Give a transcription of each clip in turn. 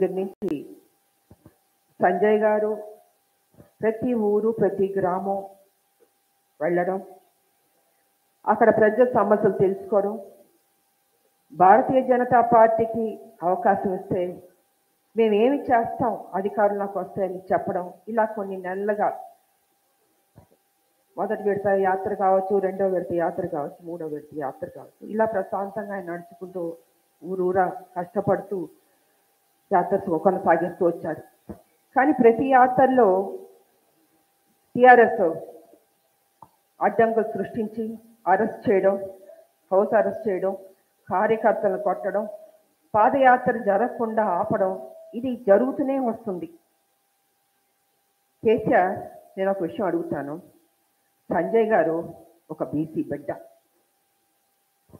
దగ్గర నుంచి సంజయ్ గారు ప్రతి ఊరు ప్రతి గ్రామం వెళ్ళడం, అక్కడ ప్రజల సమస్యలు తెలుసుకోవడం, భారతీయ జనతా పార్టీకి అవకాశం ఇస్తే మేమేమి చేస్తాం అధికారులకు వస్తాయని చెప్పడం, ఇలా కొన్ని నెలలుగా మొదటి విడత యాత్ర కావచ్చు, రెండో విడత యాత్ర కావచ్చు, మూడో విడత యాత్ర కావచ్చు, ఇలా ప్రశాంతంగా ఆయన నడుచుకుంటూ ఊరూరా కష్టపడుతూ యాత్ర కొనసాగిస్తూ వచ్చారు. కానీ ప్రతి యాత్రలో టీఆర్ఎస్ అడ్డంకులు సృష్టించి అరెస్ట్ చేయడం, హౌస్ అరెస్ట్ చేయడం, కార్యకర్తలను కొట్టడం, పాదయాత్ర జరగకుండా ఆపడం, ఇది జరుగుతూనే వస్తుంది. కేసీఆర్, నేను ఒక విషయం అడుగుతాను. సంజయ్ గారు ఒక బీసీ బిడ్డ,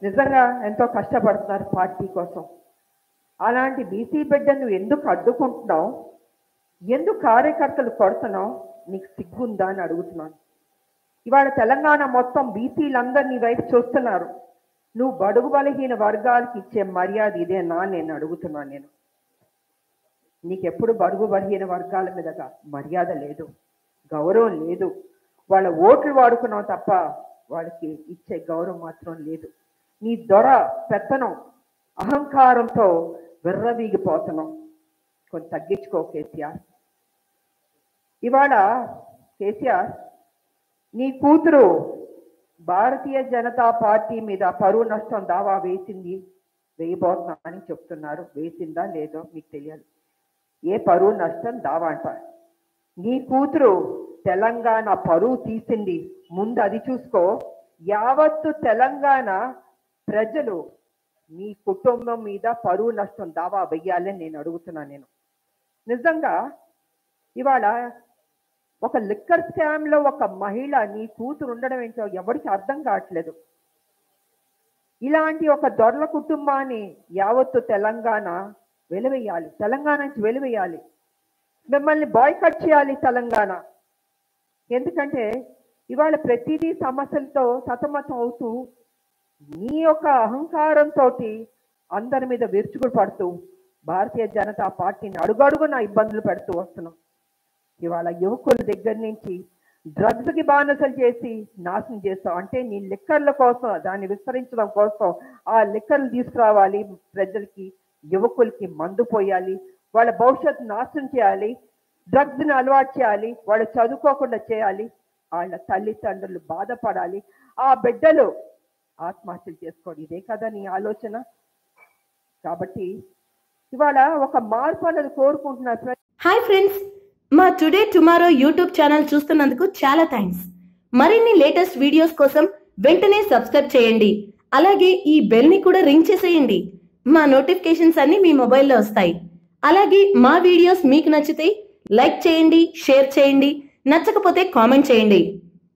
నిజంగా ఎంతో కష్టపడుతున్నారు పార్టీ కోసం. అలాంటి బీసీ బిడ్డను ఎందుకు అడ్డుకుంటున్నావు? ఎందుకు కార్యకర్తలు కొడుతున్నావు? నీకు సిగ్గుందా అని అడుగుతున్నాను. ఇవాళ తెలంగాణ మొత్తం బీసీలందరినీ వైపు చూస్తున్నారు. నువ్వు బడుగు బలహీన వర్గాలకు ఇచ్చే మర్యాద ఇదేనా నేను అడుగుతున్నాను. నేను నీకెప్పుడు బడుగు బలహీన వర్గాల మీదగా మర్యాద లేదు, గౌరవం లేదు. వాళ్ళ ఓట్లు వాడుకున్నావు తప్ప వాళ్ళకి ఇచ్చే గౌరవం మాత్రం లేదు. నీ దొర పెత్తనం అహంకారంతో విర్రవీగిపోతున్నావు. కొంచెం తగ్గించుకో కేసీఆర్. ఇవాళ కేసీఆర్, నీ కూతురు భారతీయ జనతా పార్టీ మీద పరువు నష్టం దావా వేయబోతున్నా అని చెప్తున్నారు. వేసిందా లేదో మీకు తెలియదు. ఏ పరువు నష్టం దావా అంటారు? నీ కూతురు తెలంగాణ పరువు తీసింది, ముందు అది చూసుకో. యావత్తు తెలంగాణ ప్రజలు నీ కుటుంబం మీద పరువు నష్టం దావా వెయ్యాలని నేను అడుగుతున్నాను. నేను నిజంగా ఇవాళ ఒక లిక్కర్ స్కామ్ లో ఒక మహిళ నీ కూతురు ఉండడం ఏంటో ఎవరికి అర్థం కావట్లేదు. ఇలాంటి ఒక దొరల కుటుంబాన్ని యావత్తు తెలంగాణ వెలివేయాలి, తెలంగాణ నుంచి వెలివేయాలి. మిమ్మల్ని బాయ్కట్ చేయాలి తెలంగాణ. ఎందుకంటే ఇవాళ ప్రతిదీ సమస్యలతో సతమతం అవుతూ నీ యొక్క అహంకారంతో అందరి మీద విరుచుకులు పడుతూ భారతీయ జనతా పార్టీని అడుగడుగున ఇబ్బందులు పెడుతూ వస్తున్నాం. ఇవాళ యువకుల దగ్గర నుంచి డ్రగ్స్కి బానిసలు చేసి నాశనం చేస్తాం. అంటే నీ లిక్కర్ల కోసం, దాన్ని విస్తరించడం కోసం ఆ లిక్కర్లు తీసుకురావాలి, ప్రజలకి యువకులకి మందు పోయాలి, వాళ్ళ భవిష్యత్తు నాశనం చేయాలి, డ్రగ్స్ని అలవాటు చేయాలి, వాళ్ళు చదువుకోకుండా చేయాలి, వాళ్ళ తల్లిదండ్రులు బాధపడాలి, ఆ బిడ్డలు ఆత్మహత్యలు చేసుకోండి. ఇదే కదా నీ ఆలోచన? కాబట్టి ఇవాళ ఒక మార్పు అనేది కోరుకుంటున్నారు. హాయ్ ఫ్రెండ్స్, మా టుడే టుమారో యూట్యూబ్ ఛానల్ చూస్తున్నందుకు చాలా థ్యాంక్స్. మరిన్ని లేటెస్ట్ వీడియోస్ కోసం వెంటనే సబ్స్క్రైబ్ చేయండి. అలాగే ఈ బెల్ ని కూడా రింగ్ చేసేయండి. మా నోటిఫికేషన్స్ అన్ని మీ మొబైల్లో వస్తాయి. అలాగే మా వీడియోస్ మీకు నచ్చితే లైక్ చేయండి, షేర్ చేయండి, నచ్చకపోతే కామెంట్ చేయండి.